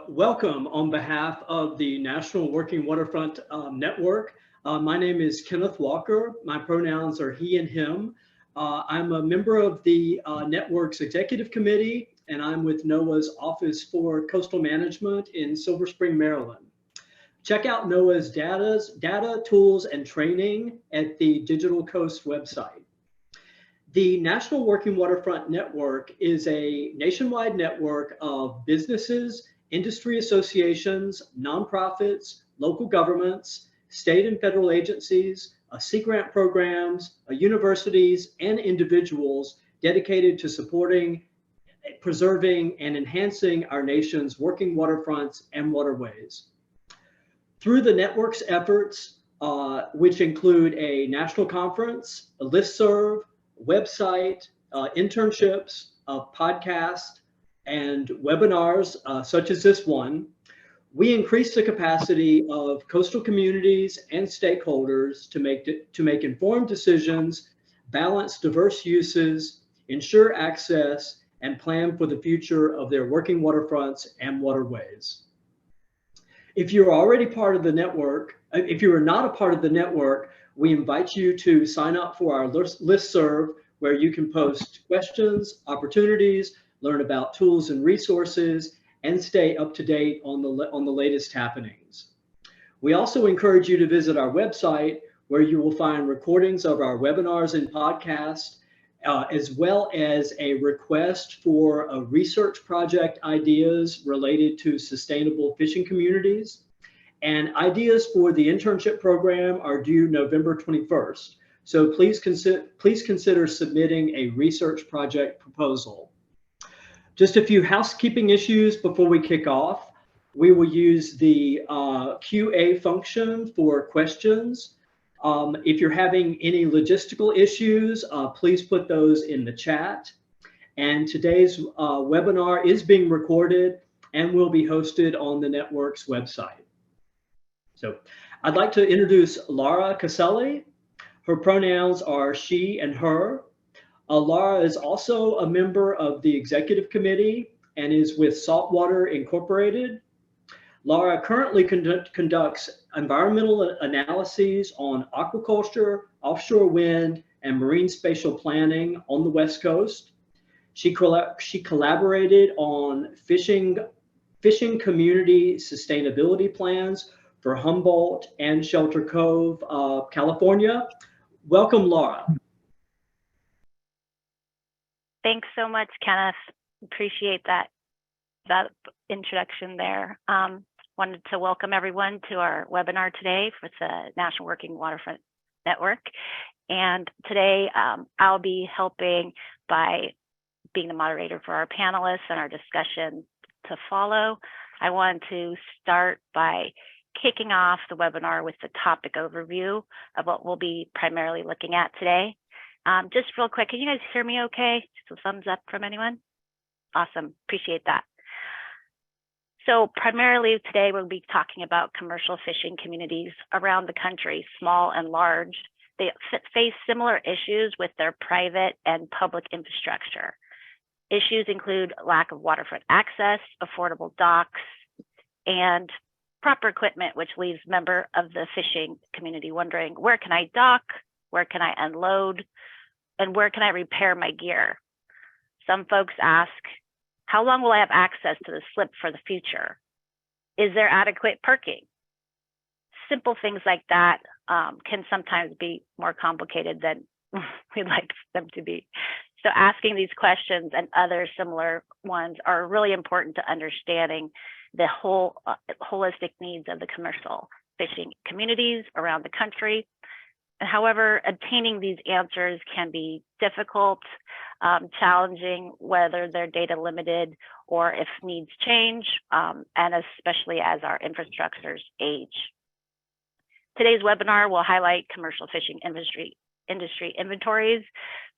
welcome on behalf of the National Working Waterfront Network. My name is Kenneth Walker. My pronouns are he and him. I'm a member of the network's executive committee, and I'm with NOAA's Office for Coastal Management in Silver Spring, Maryland. Check out NOAA's data, tools, and training at the Digital Coast website. The National Working Waterfront Network is a nationwide network of businesses, industry associations, nonprofits, local governments, state and federal agencies, sea grant programs, universities, and individuals dedicated to supporting, preserving, and enhancing our nation's working waterfronts and waterways. Through the network's efforts, which include a national conference, a listserv, website, internships, podcast, and webinars such as this one, we increase the capacity of coastal communities and stakeholders to make informed decisions, balance diverse uses, ensure access, and plan for the future of their working waterfronts and waterways. If you're already part of the network, if you are not a part of the network, we invite you to sign up for our listserv, where you can post questions, opportunities, learn about tools and resources, and stay up to date on the latest happenings. We also encourage you to visit our website, where you will find recordings of our webinars and podcasts, as well as a request for research project ideas related to sustainable fishing communities. And ideas for the internship program are due November 21st. So please consider submitting a research project proposal. Just a few housekeeping issues before we kick off. We will use the QA function for questions. If you're having any logistical issues, please put those in the chat. And today's webinar is being recorded and will be hosted on the network's website. So I'd like to introduce Laura Caselli. Her pronouns are she and her. Laura is also a member of the executive committee and is with Saltwater Incorporated. Laura currently conducts environmental analyses on aquaculture, offshore wind, and marine spatial planning on the West Coast. She collaborated on fishing community sustainability plans for Humboldt and Shelter Cove, California. Welcome, Laura. Thanks so much, Kenneth. Appreciate that introduction there. Wanted to welcome everyone to our webinar today for the National Working Waterfront Network. And today I'll be helping by being the moderator for our panelists and our discussion to follow. I want to start by kicking off the webinar with the topic overview of what we'll be primarily looking at today. Just real quick, can you guys hear me okay? Just a thumbs up from anyone? Awesome, appreciate that. So primarily today we'll be talking about commercial fishing communities around the country, small and large. They face similar issues with their private and public infrastructure. Issues include lack of waterfront access, affordable docks, and proper equipment, which leaves member of the fishing community wondering, where can I dock? Where can I unload? And where can I repair my gear? Some folks ask, how long will I have access to the slip for the future? Is there adequate parking? Simple things like that can sometimes be more complicated than we'd like them to be. So asking these questions and other similar ones are really important to understanding the whole holistic needs of the commercial fishing communities around the country. However, obtaining these answers can be difficult, challenging, whether they're data limited or if needs change, and especially as our infrastructures age. Today's webinar will highlight commercial fishing industry inventories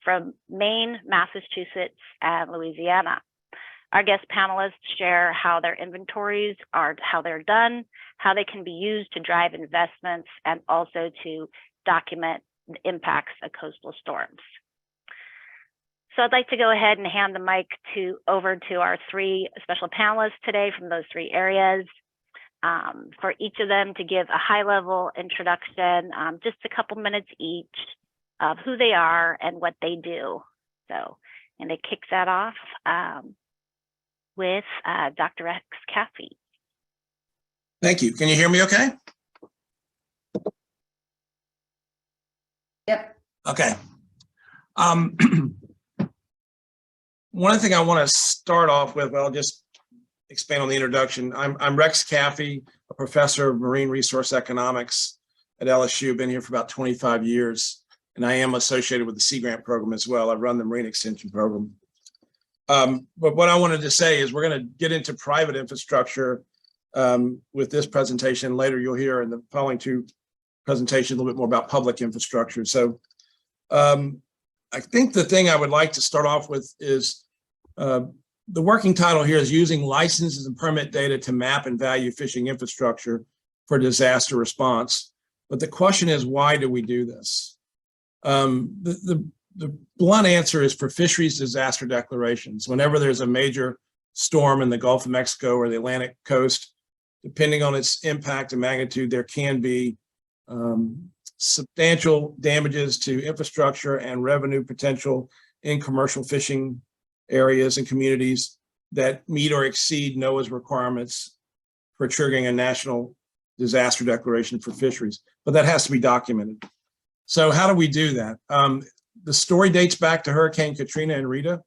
from Maine, Massachusetts, and Louisiana. Our guest panelists share how their inventories how they're done, how they can be used to drive investments, and also to document the impacts of coastal storms. So I'd like to go ahead and hand the mic over to our three special panelists today from those three areas. For each of them to give a high-level introduction, just a couple minutes each of who they are and what they do. So, and to kick that off with Dr. Rex Caffey. Thank you. Can you hear me okay? Yep. Okay. One thing I want to start off with, I'll just expand on the introduction. I'm Rex Caffey, a professor of marine resource economics at LSU. Been here for about 25 years, and I am associated with the Sea Grant program as well. I run the Marine Extension program. But what I wanted to say is we're going to get into private infrastructure with this presentation. Later, you'll hear in the following two presentations a little bit more about public infrastructure. So I think the thing I would like to start off with is the working title here is using licenses and permit data to map and value fishing infrastructure for disaster response. But the question is, why do we do this? The blunt answer is for fisheries disaster declarations. Whenever there's a major storm in the Gulf of Mexico or the Atlantic coast, depending on its impact and magnitude, there can be substantial damages to infrastructure and revenue potential in commercial fishing areas and communities that meet or exceed NOAA's requirements for triggering a national disaster declaration for fisheries. But that has to be documented. So how do we do that? The story dates back to Hurricane Katrina and Rita,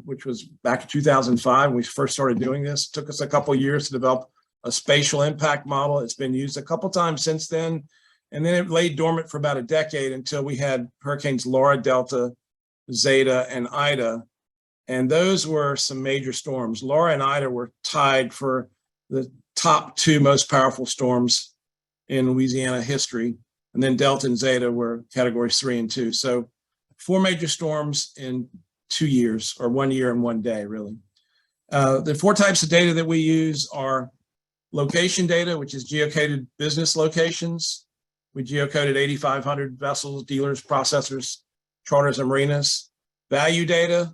which was back in 2005 when we first started doing this. It took us a couple of years to develop a spatial impact model. It's been used a couple times since then. And then it lay dormant for about a decade until we had hurricanes Laura, Delta, Zeta, and Ida. And those were some major storms. Laura and Ida were tied for the top two most powerful storms in Louisiana history. And then Delta and Zeta were categories 3 and 2. So 4 major storms in 2 years, or 1 year and 1 day, really. The 4 types of data that we use are location data, which is geocoded business locations. We geocoded 8,500 vessels, dealers, processors, charters, and marinas. Value data,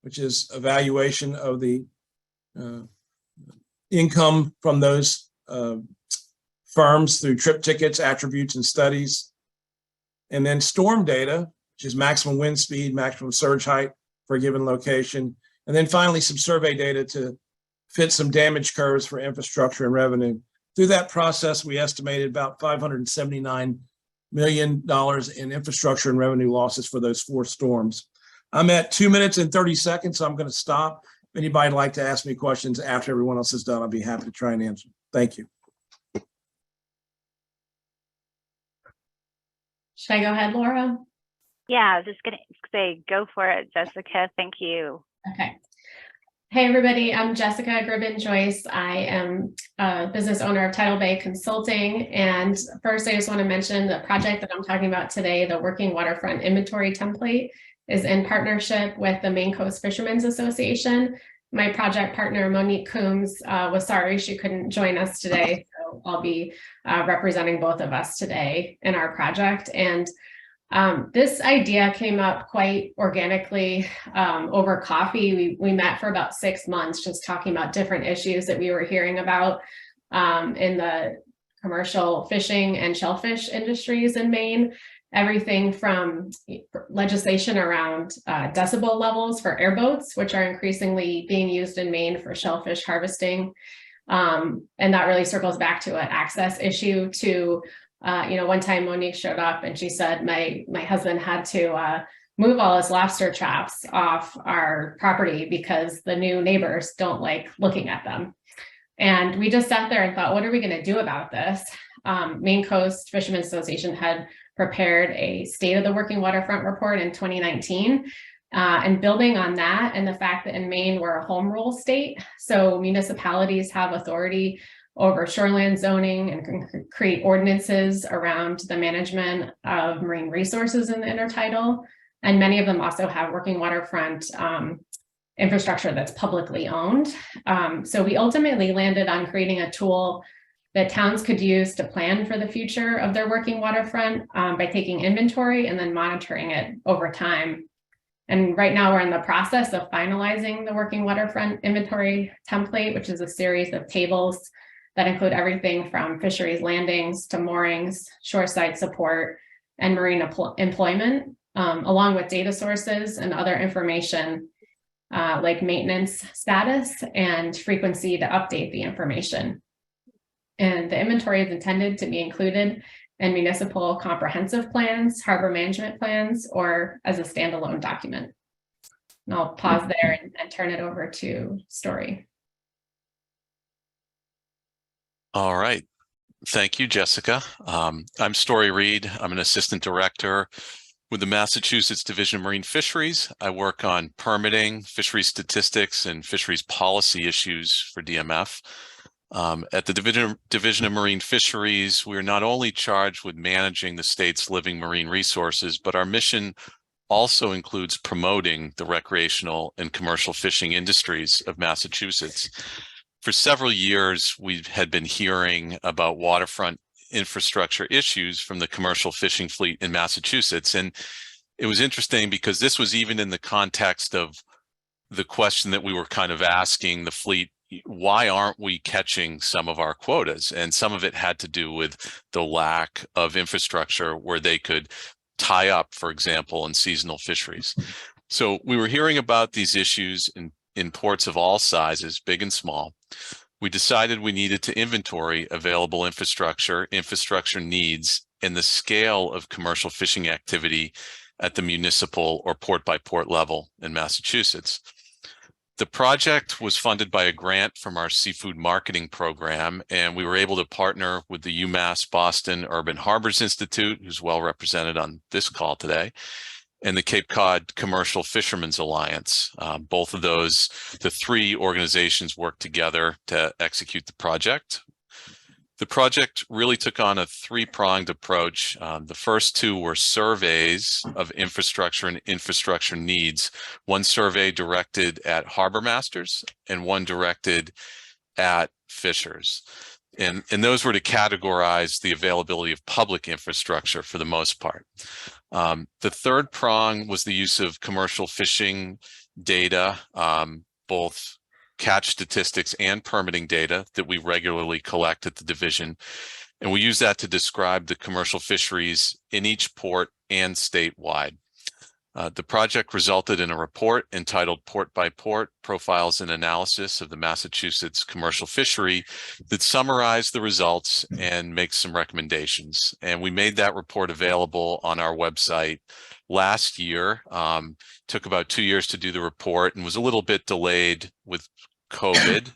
which is evaluation of the income from those firms through trip tickets, attributes, and studies. And then storm data, which is maximum wind speed, maximum surge height for a given location. And then finally, some survey data to fit some damage curves for infrastructure and revenue. Through that process, we estimated about $579 million in infrastructure and revenue losses for those 4 storms. I'm at 2 minutes and 30 seconds, so I'm going to stop. If anybody would like to ask me questions after everyone else is done, I'll be happy to try and answer. Thank you. Should I go ahead, Laura? Yeah, I was just going to say, go for it, Jessica. Thank you. Okay. Hey, everybody. I'm Jessica Gribbin-Joyce. I am a business owner of Tidal Bay Consulting. And first, I just want to mention the project that I'm talking about today, the Working Waterfront Inventory Template, is in partnership with the Maine Coast Fishermen's Association. My project partner, Monique Coombs, was sorry she couldn't join us today. So I'll be representing both of us today in our project. And this idea came up quite organically over coffee. We met for about 6 months just talking about different issues that we were hearing about in the commercial fishing and shellfish industries in Maine. Everything from legislation around decibel levels for airboats, which are increasingly being used in Maine for shellfish harvesting. And that really circles back to an access issue to one time Monique showed up and she said, my husband had to move all his lobster traps off our property because the new neighbors don't like looking at them. And we just sat there and thought, what are we going to do about this? Maine Coast Fishermen's Association had prepared a State of the Working Waterfront report in 2019. And building on that and the fact that in Maine, we're a home rule state, so municipalities have authority over shoreline zoning and can create ordinances around the management of marine resources in the intertidal. And many of them also have working waterfront infrastructure that's publicly owned. So we ultimately landed on creating a tool that towns could use to plan for the future of their working waterfront by taking inventory and then monitoring it over time. And right now we're in the process of finalizing the working waterfront inventory template, which is a series of tables that include everything from fisheries landings to moorings, shoreside support, and marine employment, along with data sources and other information like maintenance status and frequency to update the information. And the inventory is intended to be included in municipal comprehensive plans, harbor management plans, or as a standalone document. And I'll pause there and turn it over to Story. All right. Thank you, Jessica. I'm Story Reed. I'm an assistant director with the Massachusetts Division of Marine Fisheries. I work on permitting, fisheries statistics, and fisheries policy issues for DMF. At the Division of Marine Fisheries, we're not only charged with managing the state's living marine resources, but our mission also includes promoting the recreational and commercial fishing industries of Massachusetts. For several years, we had been hearing about waterfront infrastructure issues from the commercial fishing fleet in Massachusetts. And it was interesting because this was even in the context of the question that we were kind of asking the fleet, why aren't we catching some of our quotas? And some of it had to do with the lack of infrastructure where they could tie up, for example, in seasonal fisheries. So we were hearing about these issues in ports of all sizes, big and small. We decided we needed to inventory available infrastructure needs, and the scale of commercial fishing activity at the municipal or port by port level in Massachusetts. The project was funded by a grant from our seafood marketing program, and we were able to partner with the UMass Boston Urban Harbors Institute, who's well represented on this call today, and the Cape Cod Commercial Fishermen's Alliance. Both of those, the three organizations worked together to execute the project. The project really took on a three-pronged approach. The first two were surveys of infrastructure and infrastructure needs. One survey directed at harbor masters and one directed at fishers. And those were to categorize the availability of public infrastructure for the most part. The third prong was the use of commercial fishing data, both catch statistics and permitting data that we regularly collect at the division. And we use that to describe the commercial fisheries in each port and statewide. The project resulted in a report entitled Port by Port, Profiles and Analysis of the Massachusetts Commercial Fishery that summarized the results and makes some recommendations. And we made that report available on our website last year. Took about 2 years to do the report and was a little bit delayed with COVID,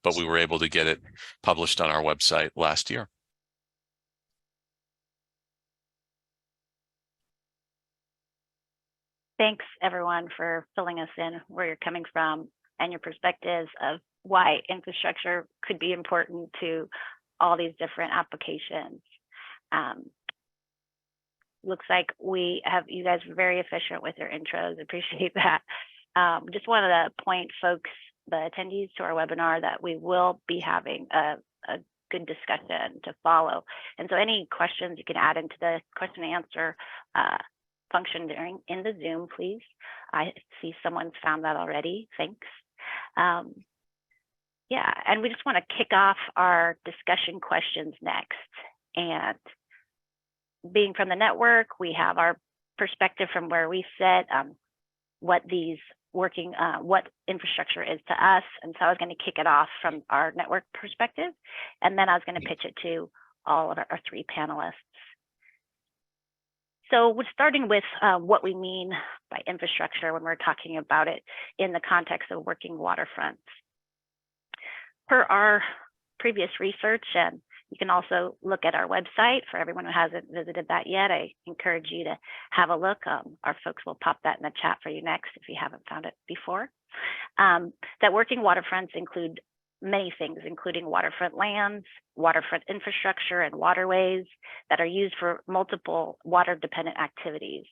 but we were able to get it published on our website last year. Thanks, everyone, for filling us in where you're coming from and your perspectives of why infrastructure could be important to all these different applications. Looks like we have you guys were very efficient with your intros. Appreciate that. Just wanted to point folks, the attendees to our webinar, that we will be having a good discussion to follow. And so any questions you can add into the question and answer function in the Zoom, please. I see someone's found that already. Thanks. Yeah, and we just want to kick off our discussion questions next. And being from the network, we have our perspective from where we sit, what these working, what infrastructure is to us. And so I was going to kick it off from our network perspective, and then I was going to pitch it to all of our three panelists. So we're starting with what we mean by infrastructure when we're talking about it in the context of working waterfronts. Per our previous research, and you can also look at our website for everyone who hasn't visited that yet. I encourage you to have a look. Our folks will pop that in the chat for you next if you haven't found it before. That working waterfronts include many things, including waterfront lands, waterfront infrastructure, and waterways that are used for multiple water-dependent activities.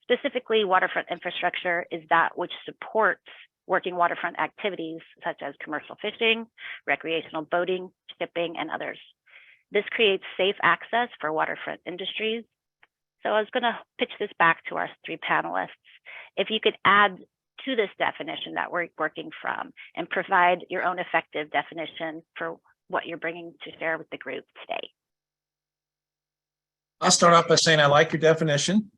Specifically, waterfront infrastructure is that which supports working waterfront activities such as commercial fishing, recreational boating, shipping, and others. This creates safe access for waterfront industries So I was going to pitch this back to our three panelists. If you could add to this definition that we're working from and provide your own effective definition for what you're bringing to share with the group today. I'll start off by saying I like your definition.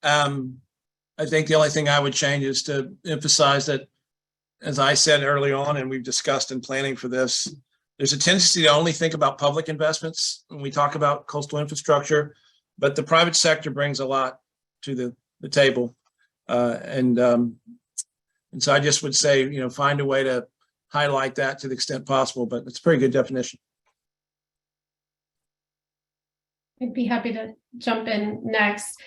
I think the only thing I would change is to emphasize that, as I said early on, and we've discussed in planning for this, there's a tendency to only think about public investments when we talk about coastal infrastructure, but the private sector brings a lot to the table. And so I just would say, you know, find a way to highlight that to the extent possible, but it's a pretty good definition. I'd be happy to jump in next.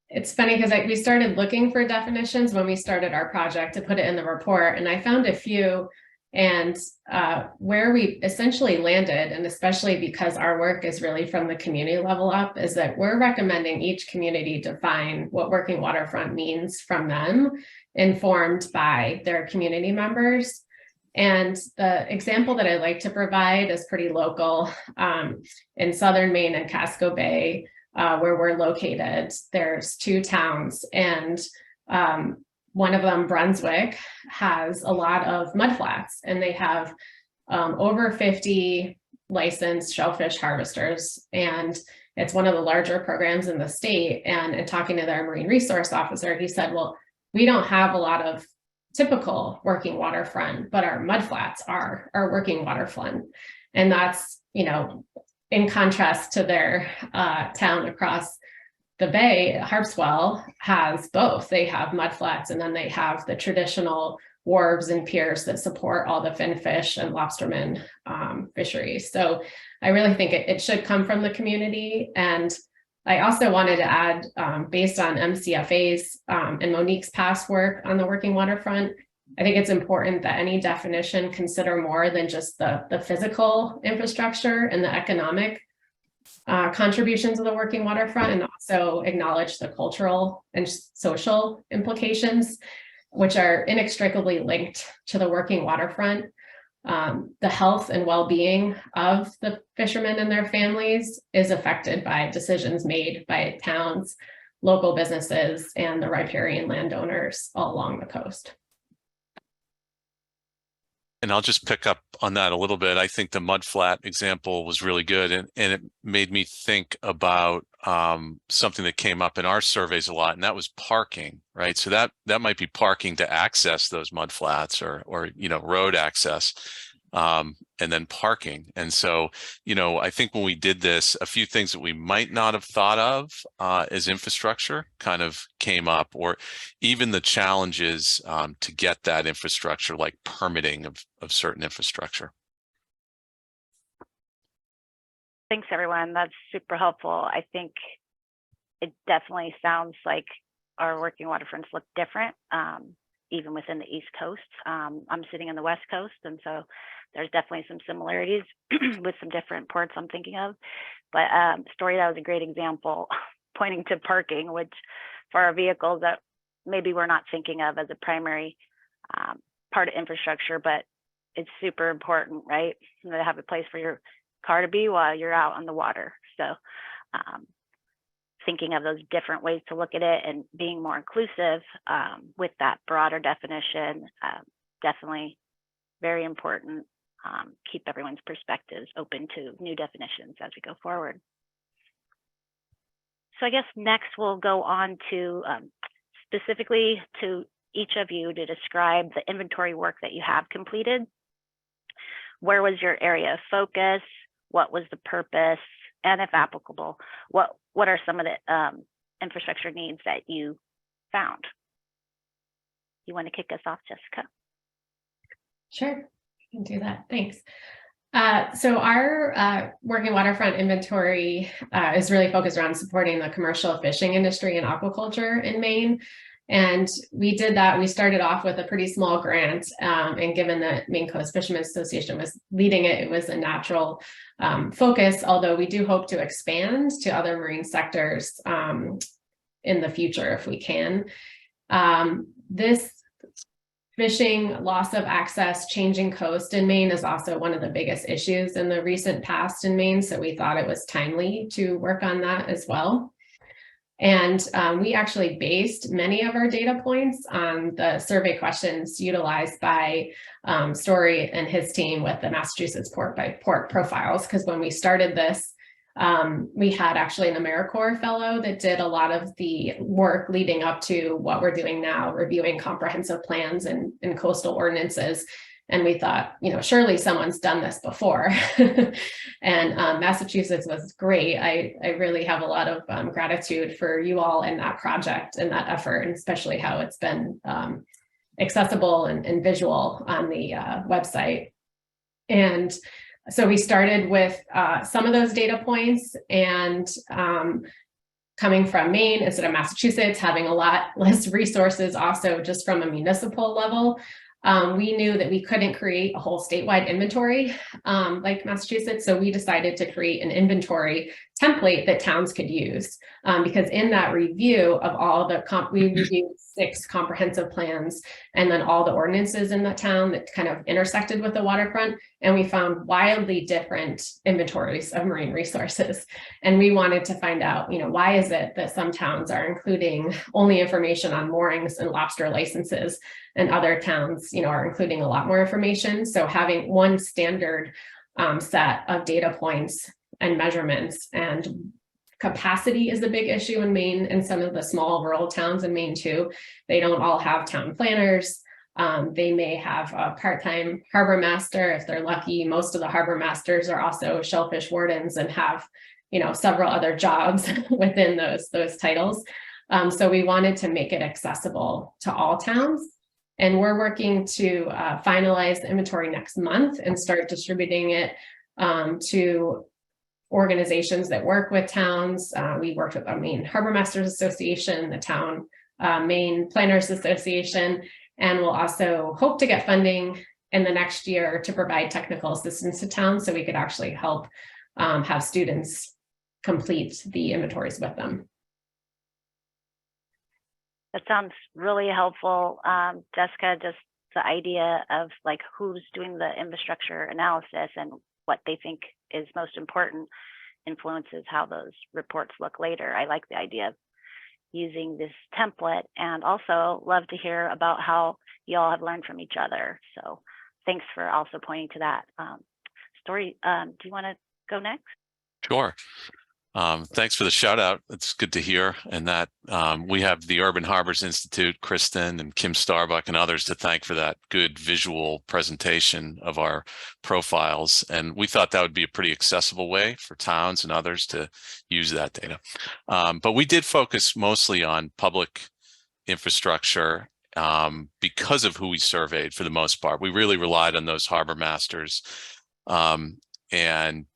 It's funny because we started looking for definitions when we started our project to put it in the report, and I found a few. And where we essentially landed, and especially because our work is really from the community level up, is that we're recommending each community define what working waterfront means from them, informed by their community members. And the example that I like to provide is pretty local. In southern Maine and Casco Bay, where we're located, there's two towns, and one of them, Brunswick, has a lot of mudflats, and they have over 50 licensed shellfish harvesters, and it's one of the larger programs in the state. And in talking to their marine resource officer, he said, well, we don't have a lot of typical working waterfront, but our mudflats are our working waterfront. And that's, you know, in contrast to their town across the bay, Harpswell has both. They have mudflats, and then they have the traditional wharves and piers that support all the finfish and lobsterman fisheries. So I really think it should come from the community. And I also wanted to add, based on MCFA's and Monique's past work on the working waterfront, I think it's important that any definition consider more than just the physical infrastructure and the economic contributions of the working waterfront, and also acknowledge the cultural and social implications, which are inextricably linked to the working waterfront. The health and well-being of the fishermen and their families is affected by decisions made by towns, local businesses, and the riparian landowners all along the coast. And I'll just pick up on that a little bit. I think the mudflat example was really good, and it made me think about something that came up in our surveys a lot, and that was parking, right? So that might be parking to access those mudflats, or you know, road access, and then parking. And so, you know, I think when we did this, a few things that we might not have thought of as infrastructure kind of came up, or even the challenges to get that infrastructure, like permitting of certain infrastructure. Thanks, everyone. That's super helpful. I think it definitely sounds like our working waterfronts look different, even within the East Coast. I'm sitting in the West Coast, and so there's definitely some similarities with some different ports I'm thinking of. But Story, that was a great example, pointing to parking, which for our vehicles that maybe we're not thinking of as a primary part of infrastructure, but it's super important, right? You know, to have a place for your car to be while you're out on the water. So thinking of those different ways to look at it and being more inclusive with that broader definition, definitely very important. Keep everyone's perspectives open to new definitions as we go forward. So I guess next we'll go on to specifically to each of you to describe the inventory work that you have completed. Where was your area of focus? What was the purpose? And if applicable, what are some of the infrastructure needs that you found? You want to kick us off, Jessica? Sure, I can do that. Thanks. So our working waterfront inventory is really focused around supporting the commercial fishing industry and aquaculture in Maine. And we did that. We started off with a pretty small grant, and given that Maine Coast Fishermen's Association was leading it, it was a natural focus, although we do hope to expand to other marine sectors in the future if we can. This fishing, loss of access, changing coast in Maine is also one of the biggest issues in the recent past in Maine, so we thought it was timely to work on that as well. And we actually based many of our data points on the survey questions utilized by Story and his team with the Massachusetts Port by Port profiles. Because when we started this, we had actually an AmeriCorps fellow that did a lot of the work leading up to what we're doing now, reviewing comprehensive plans and coastal ordinances. And we thought, you know, surely someone's done this before. And Massachusetts was great. I really have a lot of gratitude for you all in that project and that effort, and especially how it's been accessible and visual on the website. And so we started with some of those data points, and coming from Maine instead of Massachusetts, having a lot less resources also just from a municipal level. We knew that we couldn't create a whole statewide inventory like Massachusetts, so we decided to create an inventory template that towns could use. Because in that review of all the, we reviewed 6 comprehensive plans and then all the ordinances in the town that kind of intersected with the waterfront, and we found wildly different inventories of marine resources. And we wanted to find out, you know, why is it that some towns are including only information on moorings and lobster licenses, and other towns, you know, are including a lot more information. So having one standard set of data points and measurements, and capacity is a big issue in Maine and some of the small rural towns in Maine too. They don't all have town planners. They may have a part-time harbor master if they're lucky. Most of the harbor masters are also shellfish wardens and have, you know, several other jobs within those titles. So we wanted to make it accessible to all towns. And we're working to finalize the inventory next month and start distributing it to organizations that work with towns. We worked with the Maine Harbor Masters Association, the town Maine Planners Association, and we'll also hope to get funding in the next year to provide technical assistance to towns so we could actually help have students complete the inventories with them. That sounds really helpful, Jessica. Just the idea of like who's doing the infrastructure analysis and what they think is most important influences how those reports look later. I like the idea of using this template, and also love to hear about how you all have learned from each other. So thanks for also pointing to that. Story, do you want to go next? Sure. Thanks for the shout out. It's good to hear. And that we have the Urban Harbors Institute, Kristen and Kim Starbuck and others to thank for that good visual presentation of our profiles. And we thought that would be a pretty accessible way for towns and others to use that data. But we did focus mostly on public infrastructure because of who we surveyed for the most part. We really relied on those harbor masters and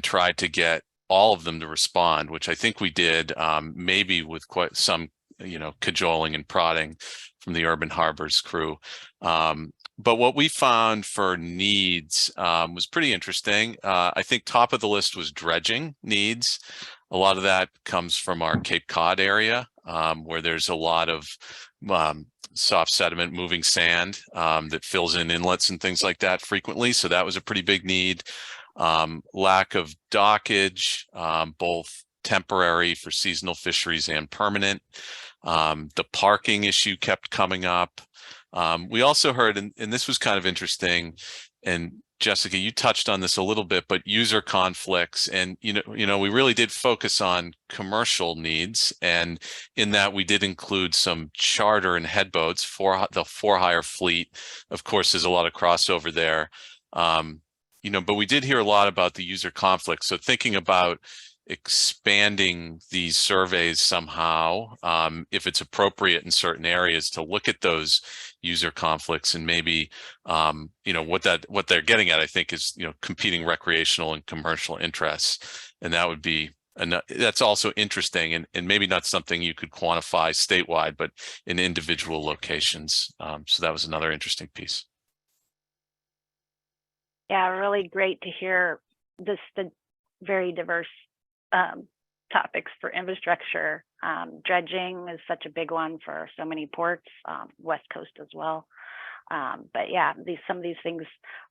tried to get all of them to respond, which I think we did, maybe with quite some, you know, cajoling and prodding from the Urban Harbors crew. But what we found for needs was pretty interesting. I think top of the list was dredging needs. A lot of that comes from our Cape Cod area, where there's a lot of soft sediment, moving sand that fills in inlets and things like that frequently. So that was a pretty big need. Lack of dockage, both temporary for seasonal fisheries and permanent. The parking issue kept coming up. We also heard, and this was kind of interesting, and Jessica, you touched on this a little bit, but user conflicts, and you know, we really did focus on commercial needs, and in that we did include some charter and headboats for the for-hire fleet. Of course, there's a lot of crossover there. You know, but we did hear a lot about the user conflict. So thinking about expanding these surveys somehow, if it's appropriate in certain areas, to look at those user conflicts and maybe, you know, what they're getting at, I think, is, you know, competing recreational and commercial interests, and that would be that's also interesting, and maybe not something you could quantify statewide, but in individual locations. So that was another interesting piece. Yeah, really great to hear the very diverse topics for infrastructure. Dredging is such a big one for so many ports, West Coast as well. But yeah, some of these things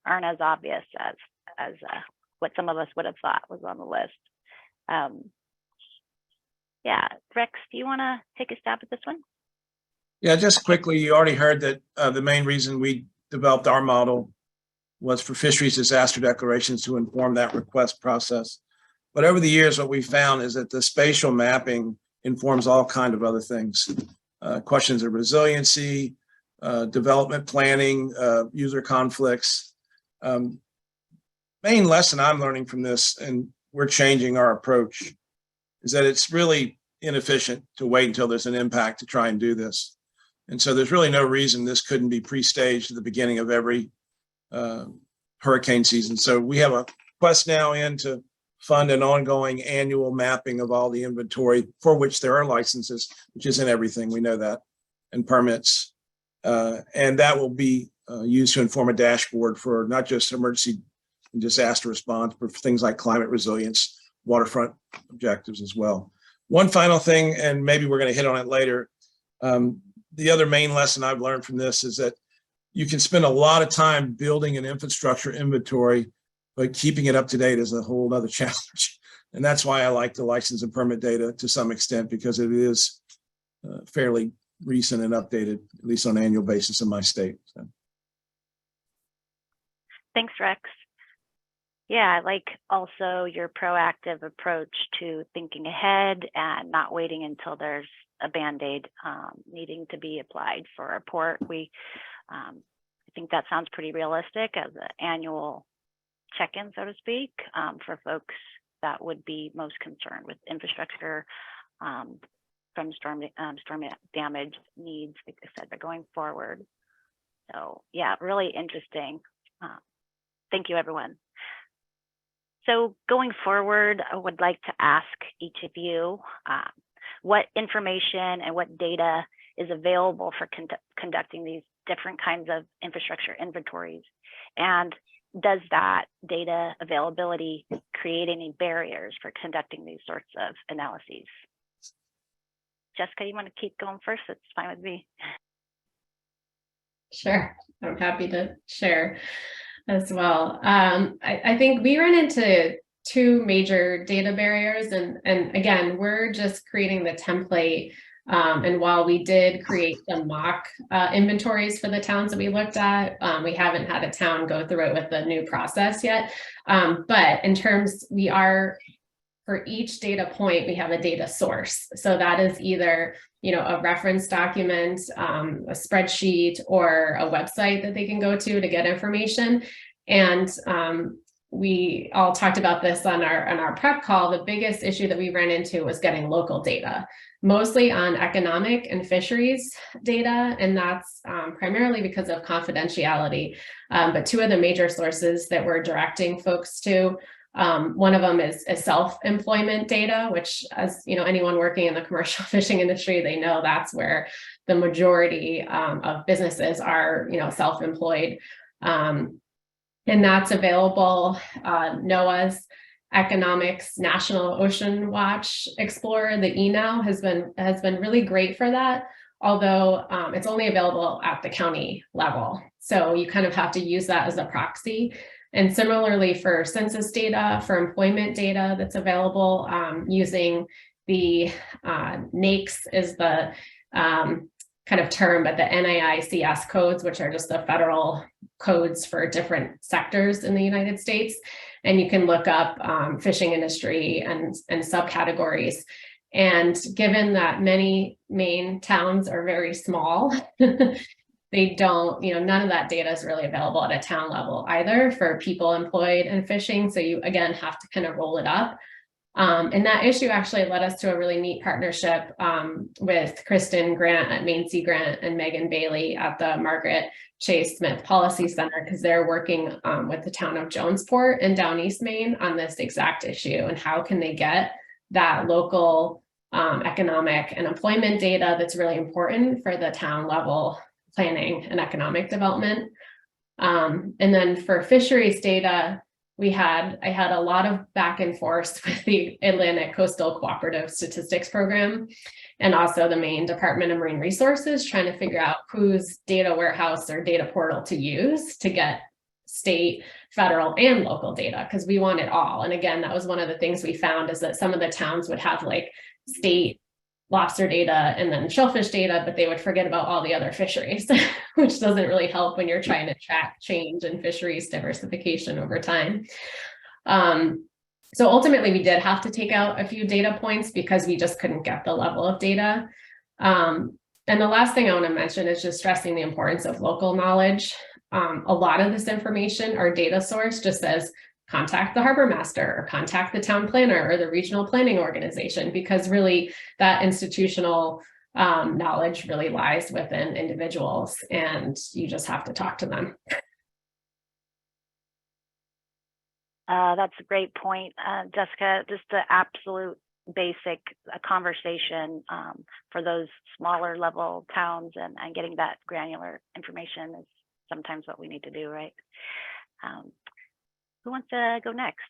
aren't as obvious as what some of us would have thought was on the list. Yeah, Rex, do you want to take a stab at this one? Yeah, just quickly, you already heard that the main reason we developed our model was for fisheries disaster declarations to inform that request process. But over the years, what we found is that the spatial mapping informs all kinds of other things. Questions of resiliency, development planning, user conflicts. Main lesson I'm learning from this, and we're changing our approach, is that it's really inefficient to wait until there's an impact to try and do this. And so there's really no reason this couldn't be pre-staged at the beginning of every hurricane season. So we have a request now in to fund an ongoing annual mapping of all the inventory for which there are licenses, which isn't everything, we know that, and permits. And that will be used to inform a dashboard for not just emergency and disaster response, but for things like climate resilience, waterfront objectives as well. One final thing, and maybe we're going to hit on it later. The other main lesson I've learned from this is that you can spend a lot of time building an infrastructure inventory, but keeping it up to date is a whole other challenge. And that's why I like the license and permit data to some extent, because it is fairly recent and updated, at least on an annual basis in my state. So. Thanks, Rex. Yeah, I like also your proactive approach to thinking ahead and not waiting until there's a Band-Aid needing to be applied for a report. I think that sounds pretty realistic as an annual check-in, so to speak, for folks that would be most concerned with infrastructure from storm damage needs, like I said, going forward. So yeah, really interesting. Thank you, everyone. So going forward, I would like to ask each of you what information and what data is available for conducting these different kinds of infrastructure inventories, and does that data availability create any barriers for conducting these sorts of analyses? Jessica, you want to keep going first? It's fine with me. Sure, I'm happy to share as well. I think we run into two major data barriers, and again, we're just creating the template. And while we did create the mock inventories for the towns that we looked at, we haven't had a town go through it with the new process yet. But in terms, for each data point, we have a data source. So that is either, a reference document, a spreadsheet, or a website that they can go to get information. And we all talked about this on our prep call. The biggest issue that we ran into was getting local data, mostly on economic and fisheries data, and that's primarily because of confidentiality. But two of the major sources that we're directing folks to, one of them is self-employment data, which, as anyone working in the commercial fishing industry, they know that's where the majority of businesses are, self-employed. And that's available. NOAA's Economics National Ocean Watch Explorer, the eNow, has been really great for that, although it's only available at the county level. So you kind of have to use that as a proxy. And similarly for census data, for employment data that's available using the NAICS is the kind of term, but the NAICS codes, which are just the federal codes for different sectors in the United States. And you can look up fishing industry and subcategories. And given that many Maine towns are very small, they don't, none of that data is really available at a town level either for people employed in fishing. So you, again, have to kind of roll it up. And that issue actually led us to a really neat partnership with Kristen Grant at Maine Sea Grant and Megan Bailey at the Margaret Chase Smith Policy Center, because they're working with the town of Jonesport in Down East Maine on this exact issue, and how can they get that local economic and employment data that's really important for the town level planning and economic development. And then for fisheries data, I had a lot of back and forth with the Atlantic Coastal Cooperative Statistics Program and also the Maine Department of Marine Resources, trying to figure out whose data warehouse or data portal to use to get state, federal, and local data, because we want it all. And again, that was one of the things we found, is that some of the towns would have like state lobster data and then shellfish data, but they would forget about all the other fisheries, which doesn't really help when you're trying to track change in fisheries diversification over time. So ultimately, we did have to take out a few data points because we just couldn't get the level of data. And the last thing I want to mention is just stressing the importance of local knowledge. A lot of this information, our data source just says, contact the harbor master or contact the town planner or the regional planning organization, because really that institutional knowledge really lies within individuals, and you just have to talk to them. That's a great point, Jessica. Just the absolute basic conversation for those smaller level towns, and getting that granular information is sometimes what we need to do, right? Who wants to go next?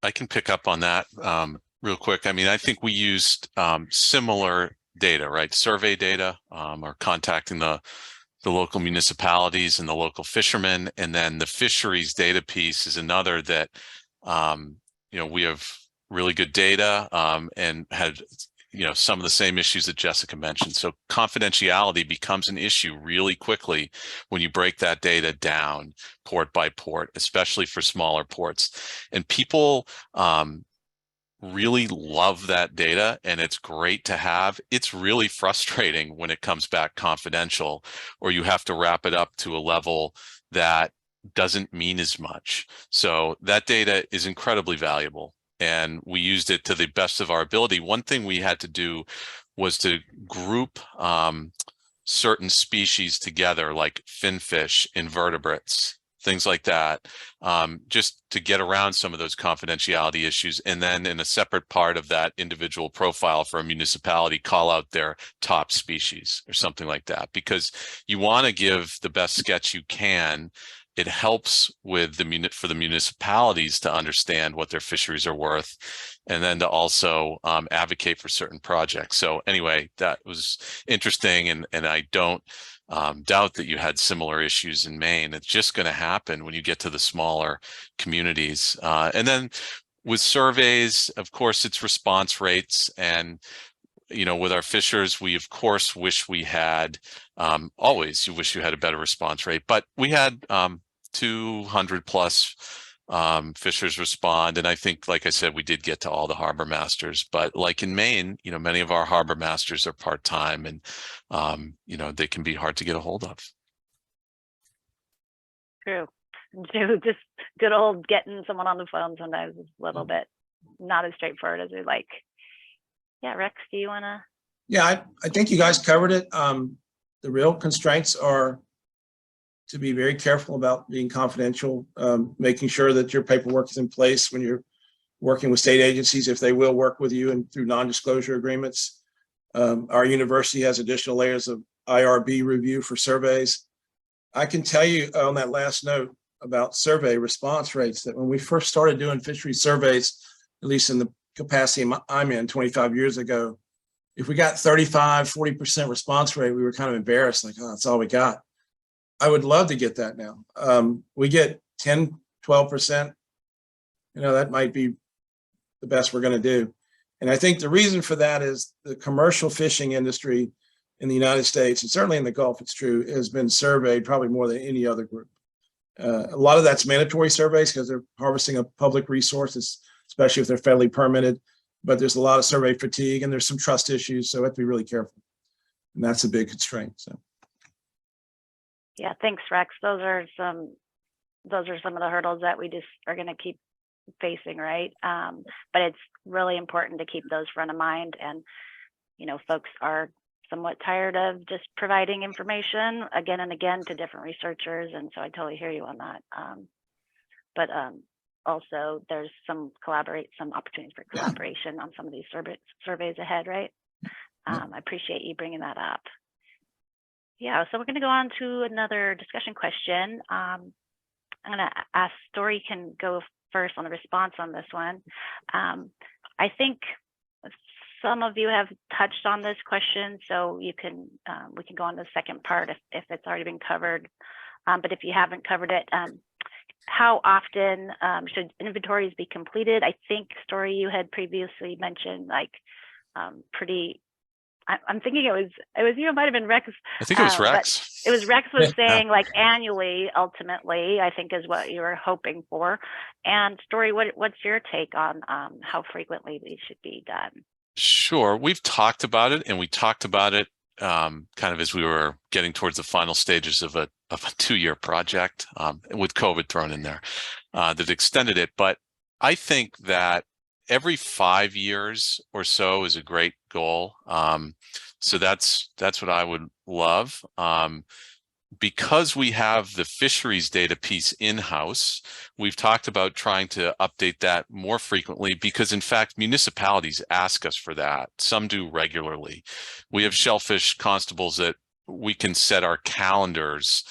I can pick up on that real quick. I mean, I think we used similar data, right? Survey data, or contacting the local municipalities and the local fishermen. And then the fisheries data piece is another that, we have really good data and had, some of the same issues that Jessica mentioned. So confidentiality becomes an issue really quickly when you break that data down port by port, especially for smaller ports. And people really love that data, and it's great to have. It's really frustrating when it comes back confidential, or you have to wrap it up to a level that doesn't mean as much. So that data is incredibly valuable, and we used it to the best of our ability. One thing we had to do was to group certain species together, like finfish, invertebrates, things like that, just to get around some of those confidentiality issues. And then in a separate part of that individual profile for a municipality, call out their top species or something like that, because you want to give the best sketch you can. It helps with for the municipalities to understand what their fisheries are worth, and then to also advocate for certain projects. So anyway, that was interesting, and I don't doubt that you had similar issues in Maine. It's just going to happen when you get to the smaller communities. And then with surveys, of course, it's response rates. And with our fishers, we of course wish we had, always you wish you had a better response rate, but we had 200 plus fishers respond. And I think, like I said, we did get to all the harbor masters, but like in Maine, many of our harbor masters are part-time, and they can be hard to get a hold of. True. Just good old getting someone on the phone sometimes is a little bit not as straightforward as we like. Yeah, Rex, do you want to? Yeah, I think you guys covered it. The real constraints are to be very careful about being confidential, making sure that your paperwork is in place when you're working with state agencies, if they will work with you and through non-disclosure agreements. Our university has additional layers of IRB review for surveys. I can tell you on that last note about survey response rates, that when we first started doing fisheries surveys, at least in the capacity I'm in 25 years ago, if we got 35, 40% response rate, we were kind of embarrassed, like, oh, that's all we got. I would love to get that now. We get 10, 12%. That might be the best we're going to do. And I think the reason for that is the commercial fishing industry in the United States, and certainly in the Gulf, it's true, has been surveyed probably more than any other group. A lot of that's mandatory surveys because they're harvesting a public resource, especially if they're federally permitted. But there's a lot of survey fatigue, and there's some trust issues, so we have to be really careful. And that's a big constraint. So. Yeah, thanks, Rex. Those are some of the hurdles that we just are going to keep facing, right? But it's really important to keep those front of mind. And folks are somewhat tired of just providing information again and again to different researchers, and so I totally hear you on that. But also, there's some opportunities for collaboration on some of these surveys ahead, right? I appreciate you bringing that up. Yeah, so we're going to go on to another discussion question. I'm going to ask Story can go first on the response on this one. I think some of you have touched on this question, so we can go on to the second part if it's already been covered. but if you haven't covered it, how often should inventories be completed? I think, Story, you had previously mentioned like pretty. I'm thinking it was you. It might have been Rex. I think it was Rex. It was Rex was saying like annually, ultimately, I think is what you were hoping for. And Story, what's your take on how frequently these should be done? Sure. We've talked about it, and we talked about it kind of as we were getting towards the final stages of a 2-year project with COVID thrown in there that extended it. But I think that every 5 years or so is a great goal. So that's what I would love. Because we have the fisheries data piece in-house, we've talked about trying to update that more frequently because, in fact, municipalities ask us for that. Some do regularly. We have shellfish constables that we can set our calendars,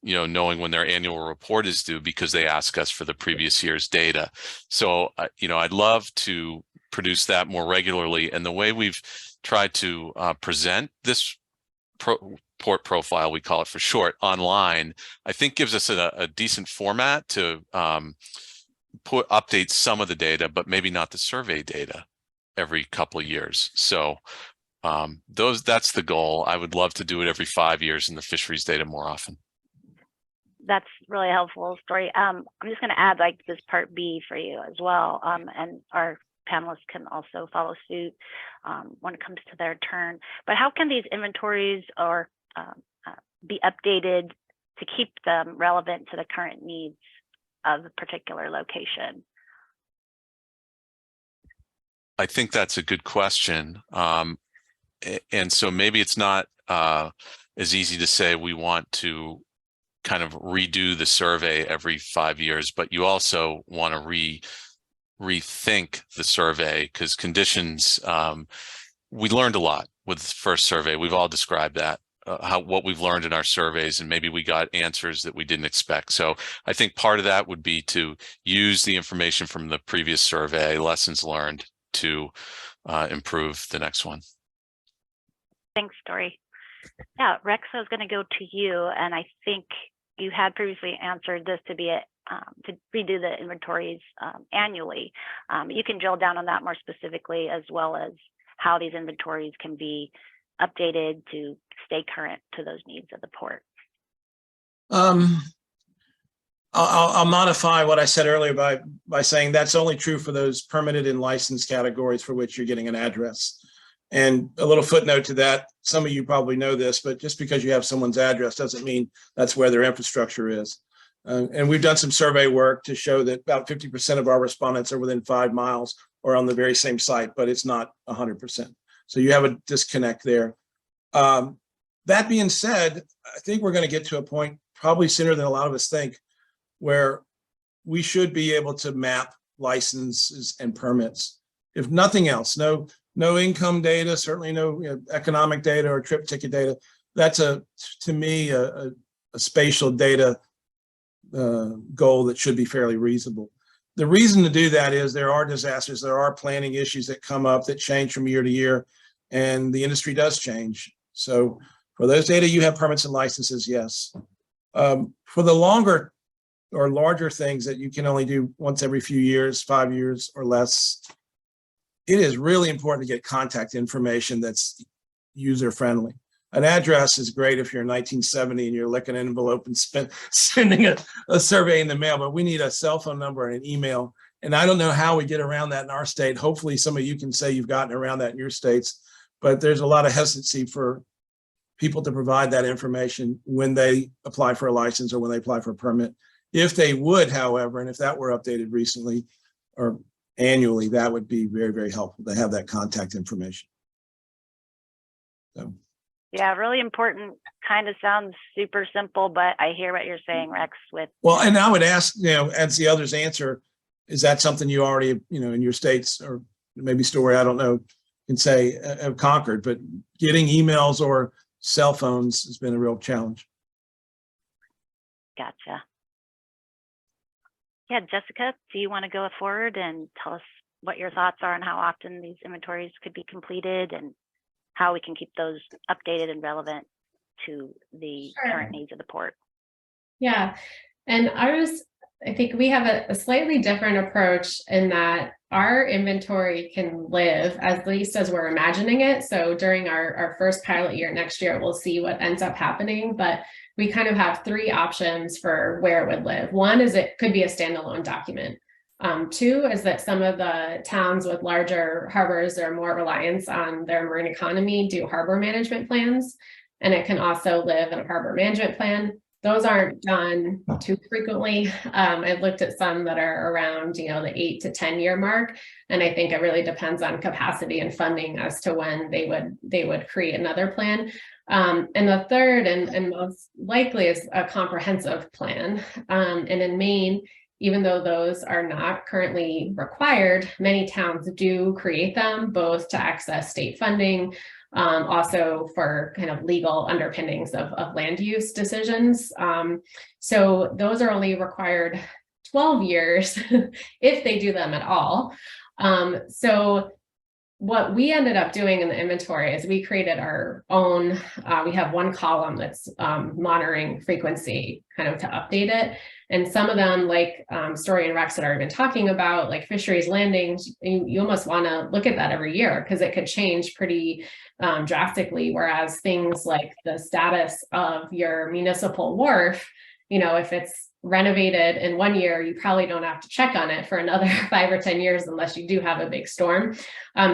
knowing when their annual report is due because they ask us for the previous year's data. So, I'd love to produce that more regularly. And the way we've tried to present this port profile, we call it for short, online, I think gives us a decent format to update some of the data, but maybe not the survey data every couple of years. So that's the goal. I would love to do it every 5 years in the fisheries data more often. That's really helpful, Story. I'm just going to add like this part B for you as well, and our panelists can also follow suit when it comes to their turn. But how can these inventories be updated to keep them relevant to the current needs of a particular location? I think that's a good question. And so maybe it's not as easy to say we want to kind of redo the survey every 5 years, but you also want to rethink the survey because conditions, we learned a lot with the first survey. We've all described that, what we've learned in our surveys, and maybe we got answers that we didn't expect. So I think part of that would be to use the information from the previous survey, lessons learned, to improve the next one. Thanks, Story. Yeah, Rex, I was going to go to you, and I think you had previously answered this to be to redo the inventories annually. You can drill down on that more specifically, as well as how these inventories can be updated to stay current to those needs of the port. I'll modify what I said earlier by saying that's only true for those permitted and licensed categories for which you're getting an address. And a little footnote to that, some of you probably know this, but just because you have someone's address doesn't mean that's where their infrastructure is. And we've done some survey work to show that about 50% of our respondents are within 5 miles or on the very same site, but it's not 100%. So you have a disconnect there. That being said, I think we're going to get to a point probably sooner than a lot of us think, where we should be able to map licenses and permits. If nothing else, no income data, certainly no economic data or trip ticket data. That's to me a spatial data goal that should be fairly reasonable. The reason to do that is there are disasters, there are planning issues that come up that change from year to year, and the industry does change. So for those data, you have permits and licenses, yes. For the longer or larger things that you can only do once every few years, 5 years or less, it is really important to get contact information that's user-friendly. An address is great if you're in 1970 and you're licking an envelope and sending a survey in the mail, but we need a cell phone number and an email. And I don't know how we get around that in our state. Hopefully some of you can say you've gotten around that in your states, but there's a lot of hesitancy for people to provide that information when they apply for a license or when they apply for a permit. If they would, however, and if that were updated recently or annually, that would be very, very helpful to have that contact information. So. Yeah, really important. Kind of sounds super simple, but I hear what you're saying, Rex. Well, and I would ask, as the others answer, is that something you already, in your states or maybe Story, I don't know, can say have conquered, but getting emails or cell phones has been a real challenge. Gotcha. Yeah, Jessica, do you want to go forward and tell us what your thoughts are on how often these inventories could be completed and how we can keep those updated and relevant to the current needs of the port? Yeah, and I think we have a slightly different approach in that our inventory can live at least as we're imagining it. So during our first pilot year next year, we'll see what ends up happening, but we kind of have 3 options for where it would live. One is it could be a standalone document. 2 is that some of the towns with larger harbors or more reliance on their marine economy do harbor management plans, and it can also live in a harbor management plan. Those aren't done too frequently. I've looked at some that are around, the 8 to 10 year mark, and I think it really depends on capacity and funding as to when they would create another plan. And the third and most likely is a comprehensive plan. And in Maine, even though those are not currently required, many towns do create them, both to access state funding, also for kind of legal underpinnings of land use decisions. So those are only required 12 years if they do them at all. So what we ended up doing in the inventory is we created our own, we have one column that's monitoring frequency kind of to update it. And some of them, like Story and Rex that I've been talking about, like fisheries landings, you almost want to look at that every year because it could change pretty drastically. Whereas things like the status of your municipal wharf, if it's renovated in 1 year, you probably don't have to check on it for another 5 or 10 years unless you do have a big storm.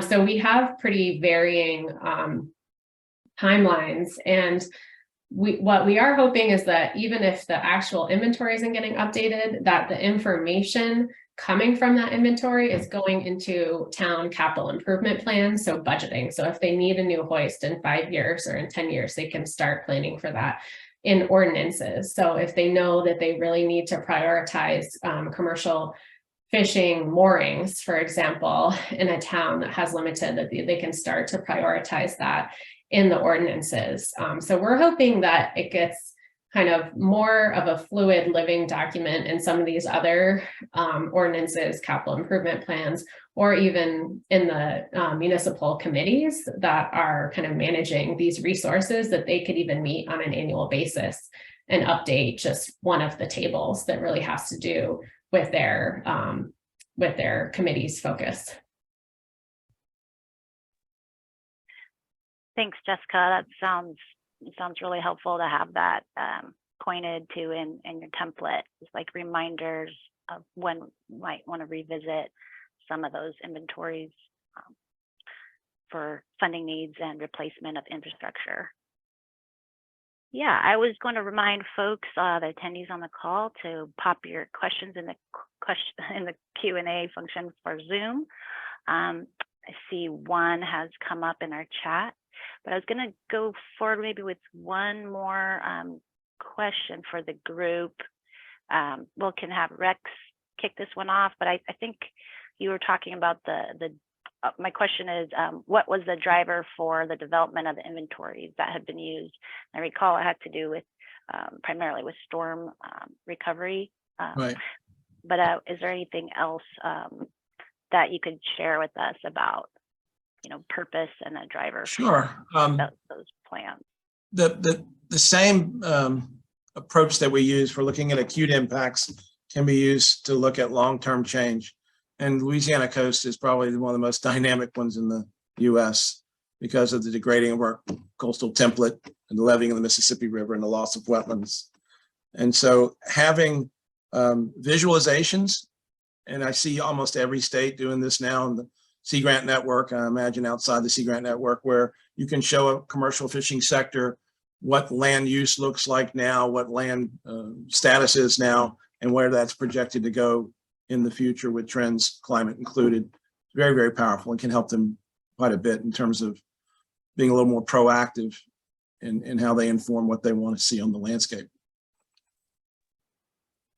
So we have pretty varying timelines, and what we are hoping is that even if the actual inventory isn't getting updated, that the information coming from that inventory is going into town capital improvement plans, so budgeting. So if they need a new hoist in 5 years or in 10 years, they can start planning for that in ordinances. So if they know that they really need to prioritize commercial fishing moorings, for example, in a town that has limited, that they can start to prioritize that in the ordinances. So we're hoping that it gets kind of more of a fluid living document in some of these other ordinances, capital improvement plans, or even in the municipal committees that are kind of managing these resources, that they could even meet on an annual basis and update just one of the tables that really has to do with their committee's focus. Thanks, Jessica. That sounds really helpful to have that pointed to in your template. It's like reminders of when you might want to revisit some of those inventories for funding needs and replacement of infrastructure. Yeah, I was going to remind folks, the attendees on the call, to pop your questions in the Q&A function for Zoom. I see one has come up in our chat, but I was going to go forward maybe with one more question for the group. We can have Rex kick this one off, but I think you were talking about my question is, what was the driver for the development of the inventories that had been used? I recall it had to do with primarily with storm recovery. Right. But is there anything else that you could share with us about, purpose and the driver? Sure. Those plans. The same approach that we use for looking at acute impacts can be used to look at long-term change. And Louisiana coast is probably one of the most dynamic ones in the US because of the degrading of our coastal template and the leveeing of the Mississippi River and the loss of wetlands. And so having visualizations, and I see almost every state doing this now in the Sea Grant Network, I imagine outside the Sea Grant Network, where you can show a commercial fishing sector what land use looks like now, what land status is now, and where that's projected to go in the future with trends, climate included. Very, very powerful and can help them quite a bit in terms of being a little more proactive in how they inform what they want to see on the landscape.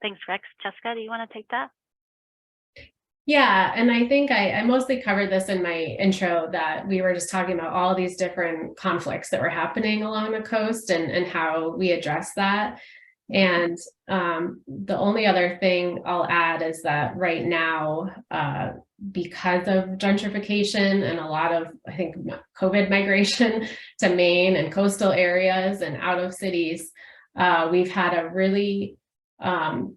Thanks, Rex. Jessica, do you want to take that? Yeah, and I think I mostly covered this in my intro, that we were just talking about all these different conflicts that were happening along the coast and how we address that. And the only other thing I'll add is that right now, because of gentrification and a lot of, I think, COVID migration to Maine and coastal areas and out of cities, we've had a really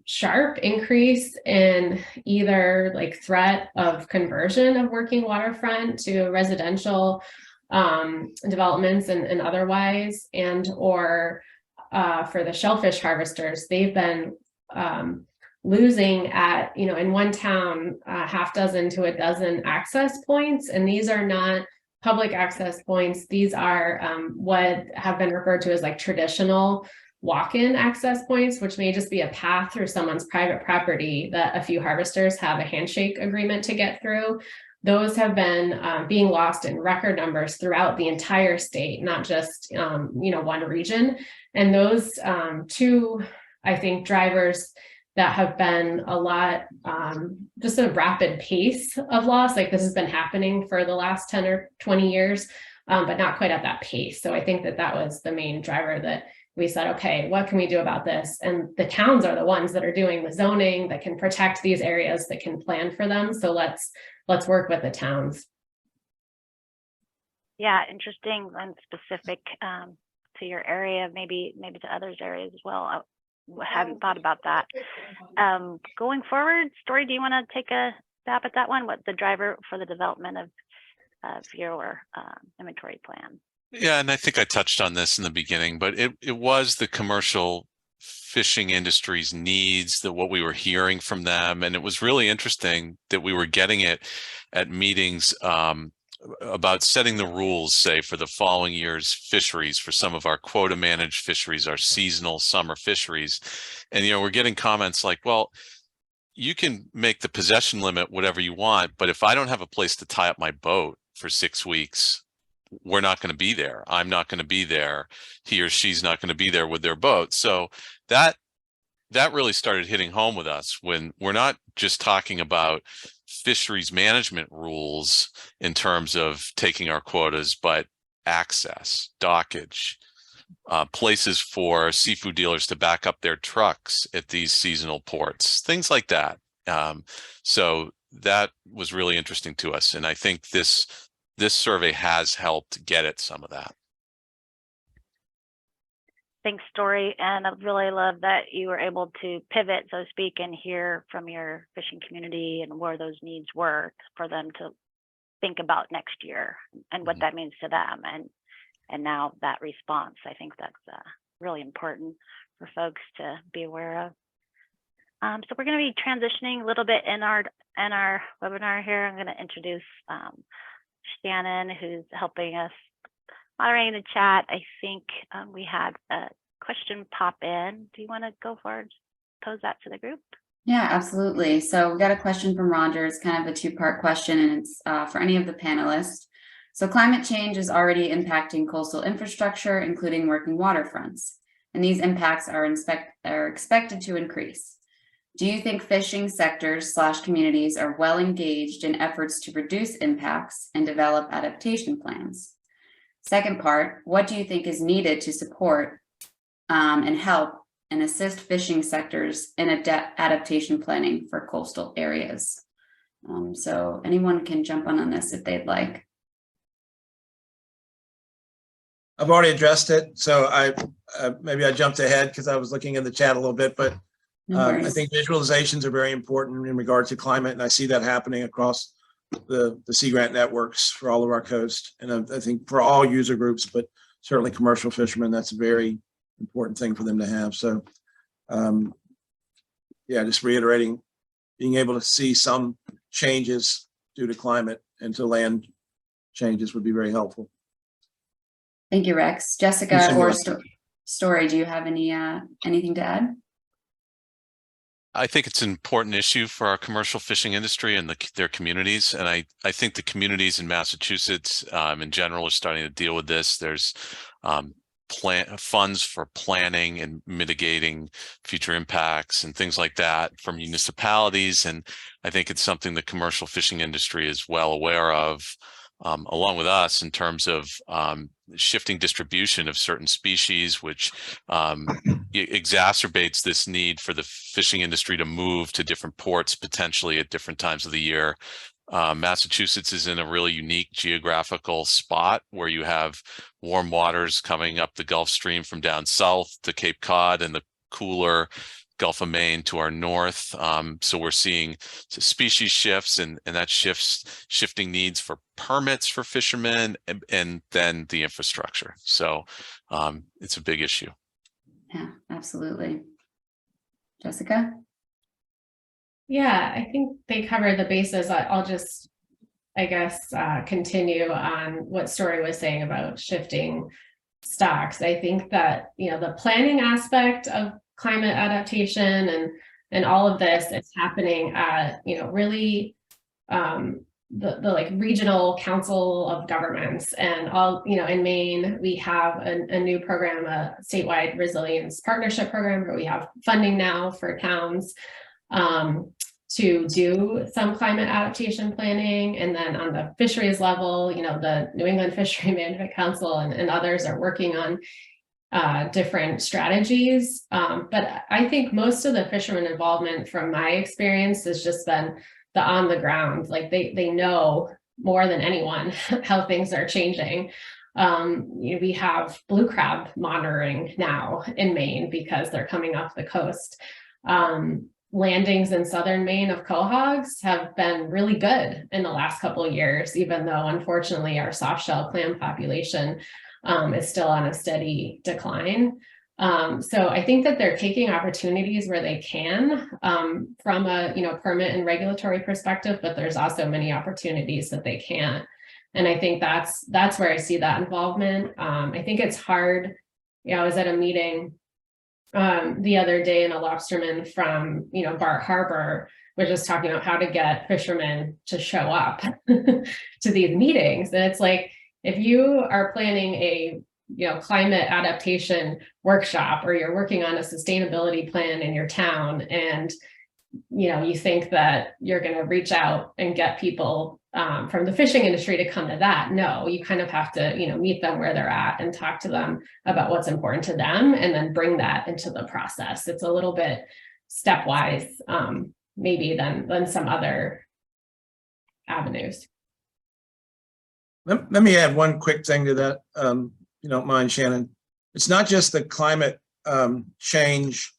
sharp increase in either like threat of conversion of working waterfront to residential developments and otherwise, and or for the shellfish harvesters, they've been losing at, in one town, half dozen to a dozen access points. And these are not public access points. These are what have been referred to as like traditional walk-in access points, which may just be a path through someone's private property that a few harvesters have a handshake agreement to get through. Those have been being lost in record numbers throughout the entire state, not just one region. And those two, I think, drivers that have been a lot, just a rapid pace of loss. Like this has been happening for the last 10 or 20 years, but not quite at that pace. So I think that was the main driver that we said, okay, what can we do about this? And the towns are the ones that are doing the zoning, that can protect these areas, that can plan for them. So let's work with the towns. Yeah, interesting and specific to your area, maybe to others' areas as well. I hadn't thought about that. Going forward, Story, do you want to take a stab at that one? What the driver for the development of your inventory plan? Yeah, and I think I touched on this in the beginning, but it was the commercial fishing industry's needs, that what we were hearing from them. And it was really interesting that we were getting it at meetings about setting the rules, say, for the following year's fisheries, for some of our quota managed fisheries, our seasonal summer fisheries. And, we're getting comments like, well, you can make the possession limit whatever you want, but if I don't have a place to tie up my boat for 6 weeks, we're not going to be there. I'm not going to be there. He or she's not going to be there with their boat. So that really started hitting home with us, when we're not just talking about fisheries management rules in terms of taking our quotas, but access, dockage, places for seafood dealers to back up their trucks at these seasonal ports, things like that. So that was really interesting to us. And I think this survey has helped get at some of that. Thanks, Story. And I really love that you were able to pivot, so to speak, and hear from your fishing community and where those needs were for them to think about next year and what that means to them. And now that response, I think that's really important for folks to be aware of. So we're going to be transitioning a little bit in our webinar here. I'm going to introduce Shannon, who's helping us moderating the chat. I think we had a question pop in. Do you want to go forward, pose that to the group? Yeah, absolutely. So we got a question from Roger. It's kind of a two-part question, and it's for any of the panelists. So climate change is already impacting coastal infrastructure, including working waterfronts, and these impacts are expected to increase. Do you think fishing sectors / communities are well engaged in efforts to reduce impacts and develop adaptation plans? Second part, what do you think is needed to support and help and assist fishing sectors in adaptation planning for coastal areas? So anyone can jump on this if they'd like. I've already addressed it, so maybe I jumped ahead because I was looking in the chat a little bit, but I think visualizations are very important in regard to climate, and I see that happening across the Sea Grant networks for all of our coast, and I think for all user groups, but certainly commercial fishermen, that's a very important thing for them to have. So yeah, just reiterating, being able to see some changes due to climate and to land changes would be very helpful. Thank you, Rex. Jessica or Story, do you have anything to add? I think it's an important issue for our commercial fishing industry and their communities. And I think the communities in Massachusetts in general are starting to deal with this. There's funds for planning and mitigating future impacts and things like that from municipalities. And I think it's something the commercial fishing industry is well aware of, along with us, in terms of shifting distribution of certain species, which exacerbates this need for the fishing industry to move to different ports potentially at different times of the year. Massachusetts is in a really unique geographical spot where you have warm waters coming up the Gulf Stream from down south to Cape Cod, and the cooler Gulf of Maine to our north. So we're seeing species shifts, and that shifting needs for permits for fishermen, and then the infrastructure. So it's a big issue. Yeah, absolutely. Jessica? Yeah, I think they covered the bases. I'll just, I guess, continue on what Story was saying about shifting stocks. I think that, the planning aspect of climate adaptation and all of this is happening at, really the like regional council of governments, and all, in Maine, we have a new program, a statewide resilience partnership program, where we have funding now for towns to do some climate adaptation planning. And then on the fisheries level, the New England Fishery Management Council and others are working on different strategies. But I think most of the fishermen involvement, from my experience, has just been the on the ground. Like they know more than anyone how things are changing. We have blue crab monitoring now in Maine because they're coming off the coast. Landings in southern Maine of quahogs have been really good in the last couple of years, even though unfortunately our soft shell clam population is still on a steady decline. So I think that they're taking opportunities where they can from a permit and regulatory perspective, but there's also many opportunities that they can't. And I think that's where I see that involvement. I think it's hard. I was at a meeting the other day, and a lobsterman from Bart Harbor was just talking about how to get fishermen to show up to these meetings. And it's like, if you are planning a climate adaptation workshop, or you're working on a sustainability plan in your town, and you think that you're going to reach out and get people from the fishing industry to come to that. No, you kind of have to, meet them where they're at and talk to them about what's important to them, and then bring that into the process. It's a little bit stepwise, maybe than some other avenues. Let me add one quick thing to that, you don't mind, Shannon. It's not just the climate change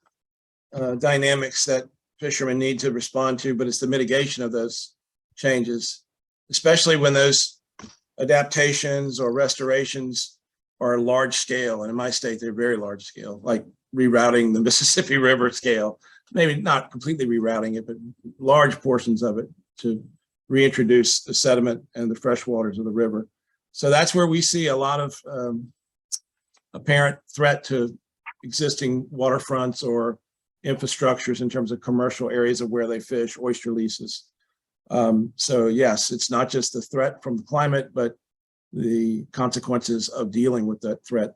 dynamics that fishermen need to respond to, but it's the mitigation of those changes, especially when those adaptations or restorations are large scale. And in my state, they're very large scale, like rerouting the Mississippi River scale, maybe not completely rerouting it, but large portions of it to reintroduce the sediment and the fresh waters of the river. So that's where we see a lot of apparent threat to existing waterfronts or infrastructures in terms of commercial areas of where they fish, oyster leases. So yes, it's not just the threat from the climate, but the consequences of dealing with that threat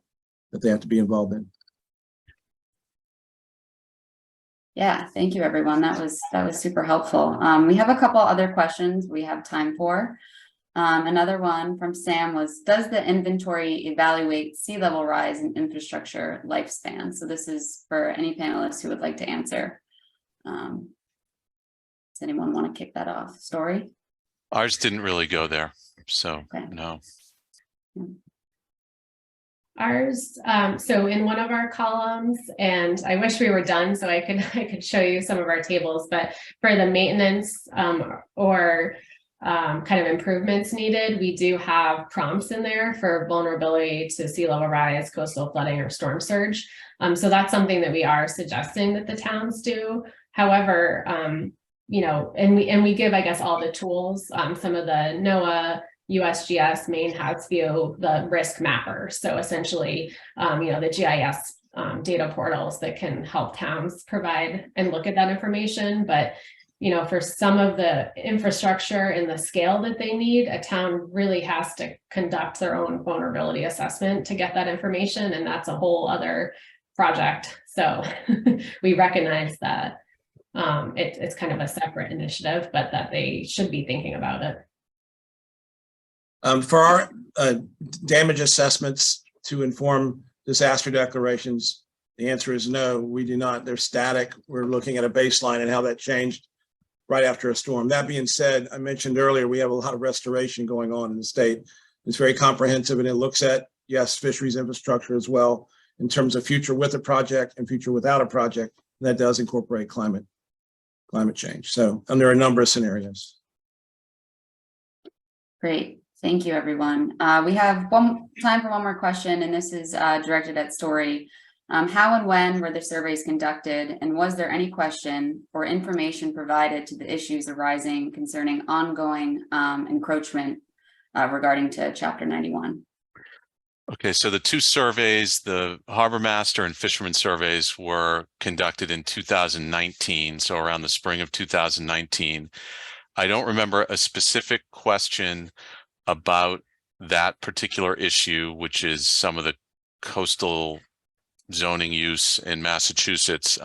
that they have to be involved in. Yeah, thank you, everyone. That was super helpful. We have a couple other questions we have time for. Another one from Sam was, does the inventory evaluate sea level rise and infrastructure lifespan? So this is for any panelists who would like to answer. Does anyone want to kick that off? Story? Ours didn't really go there, so Okay. no. Ours, so in one of our columns, and I wish we were done so I could show you some of our tables, but for the maintenance or kind of improvements needed, we do have prompts in there for vulnerability to sea level rise, coastal flooding, or storm surge. So that's something that we are suggesting that the towns do. However, and we give, I guess, all the tools. Some of the NOAA, USGS, Maine has the risk mapper. So essentially, the GIS data portals that can help towns provide and look at that information. But for some of the infrastructure and the scale that they need, a town really has to conduct their own vulnerability assessment to get that information. And that's a whole other project. So we recognize that it's kind of a separate initiative, but that they should be thinking about it. For our damage assessments to inform disaster declarations, the answer is no, we do not. They're static. We're looking at a baseline and how that changed right after a storm. That being said, I mentioned earlier, we have a lot of restoration going on in the state. It's very comprehensive, and it looks at, yes, fisheries infrastructure as well, in terms of future with a project and future without a project. That does incorporate climate change. So, and there are a number of scenarios. Great. Thank you, everyone. We have time for one more question, and this is directed at Story. How and when were the surveys conducted, and was there any question or information provided to the issues arising concerning ongoing encroachment regarding to Chapter 91? Okay, so the two surveys, the Harbor Master and Fisherman surveys, were conducted in 2019, so around the spring of 2019. I don't remember a specific question about that particular issue, which is some of the coastal zoning use in Massachusetts.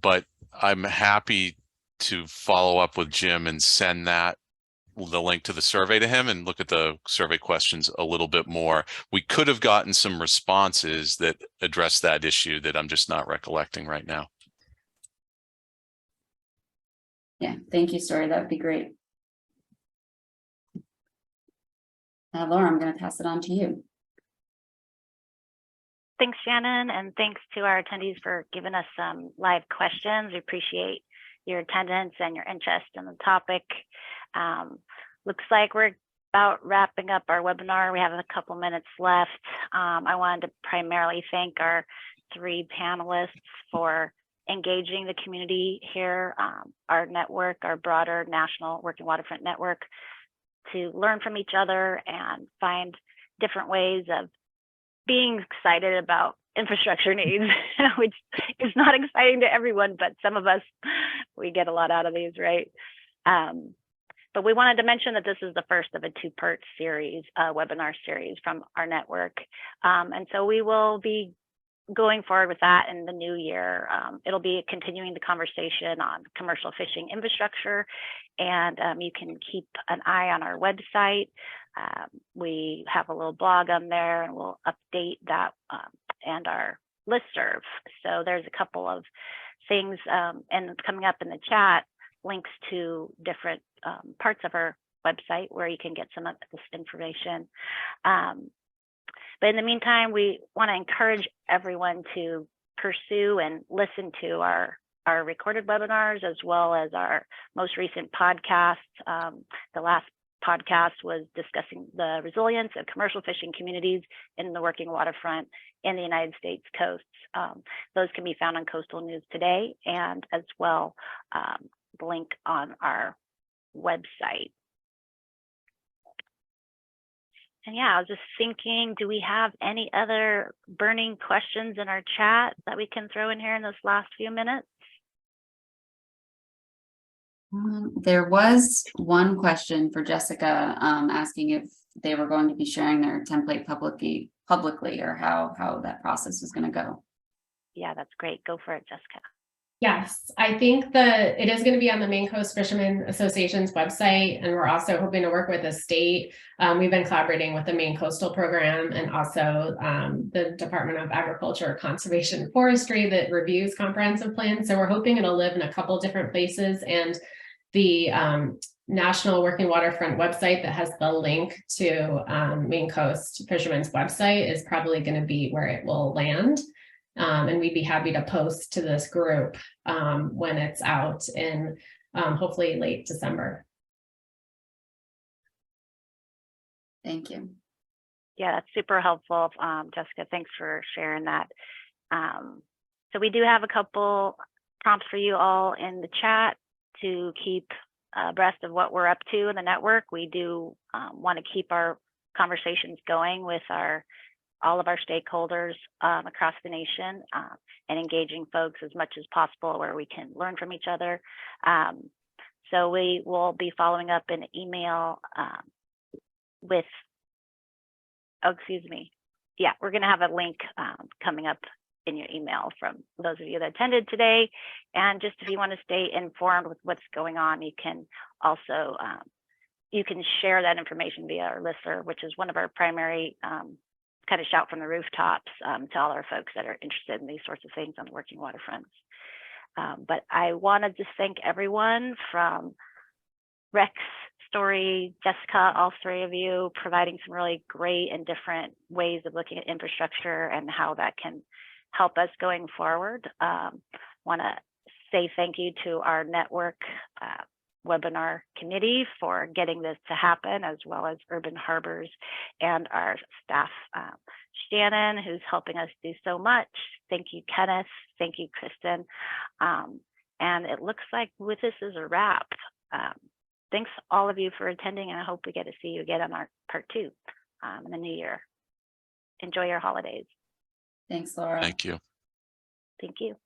But I'm happy to follow up with Jim and send the link to the survey to him and look at the survey questions a little bit more. We could have gotten some responses that address that issue that I'm just not recollecting right now. Yeah, thank you, Story. That would be great. Laura, I'm going to pass it on to you. Thanks, Shannon, and thanks to our attendees for giving us some live questions. We appreciate your attendance and your interest in the topic. Looks like we're about wrapping up our webinar. We have a couple minutes left. I wanted to primarily thank our three panelists for engaging the community here, our network, our broader National Working Waterfront Network, to learn from each other and find different ways of being excited about infrastructure needs, which is not exciting to everyone, but some of us, we get a lot out of these, right? But we wanted to mention that this is the first of a two-part series, webinar series from our network. And so we will be going forward with that in the new year. It'll be continuing the conversation on commercial fishing infrastructure, and you can keep an eye on our website. We have a little blog on there, and we'll update that and our listserv. So there's a couple of things, and coming up in the chat, links to different parts of our website where you can get some of this information. But in the meantime, we want to encourage everyone to pursue and listen to our recorded webinars, as well as our most recent podcasts. The last podcast was discussing the resilience of commercial fishing communities in the working waterfront in the United States coasts. Those can be found on Coastal News Today, and as well the link on our website. And yeah, I was just thinking, do we have any other burning questions in our chat that we can throw in here in this last few minutes? There was one question for Jessica asking if they were going to be sharing their template publicly, or how that process was going to go. Yeah, that's great. Go for it, Jessica. Yes, I think that it is going to be on the Maine Coast Fishermen Association's website, and we're also hoping to work with the state. We've been collaborating with the Maine Coastal Program and also the Department of Agriculture, Conservation, and Forestry that reviews comprehensive plans. So we're hoping it'll live in a couple different places, and the National Working Waterfront website that has the link to Maine Coast Fishermen's website is probably going to be where it will land. And we'd be happy to post to this group when it's out in hopefully late December. Thank you. Yeah, that's super helpful, Jessica. Thanks for sharing that. So we do have a couple prompts for you all in the chat to keep abreast of what we're up to in the network. We do want to keep our conversations going with all of our stakeholders across the nation, and engaging folks as much as possible where we can learn from each other. So we will be following up in email with, oh, excuse me. Yeah, we're going to have a link coming up in your email from those of you that attended today. And just if you want to stay informed with what's going on, you can also, you can share that information via our listserv, which is one of our primary kind of shout from the rooftops to all our folks that are interested in these sorts of things on the working waterfronts. But I want to just thank everyone from Rex, Story, Jessica, all three of you, providing some really great and different ways of looking at infrastructure and how that can help us going forward. Want to say thank you to our network webinar committee for getting this to happen, as well as Urban Harbors and our staff, Shannon, who's helping us do so much. Thank you, Kenneth. Thank you, Kristen. And it looks like with this is a wrap. Thanks all of you for attending, and I hope we get to see you again on our part 2 in the new year. Enjoy your holidays. Thanks, Laura. Thank you. Thank you.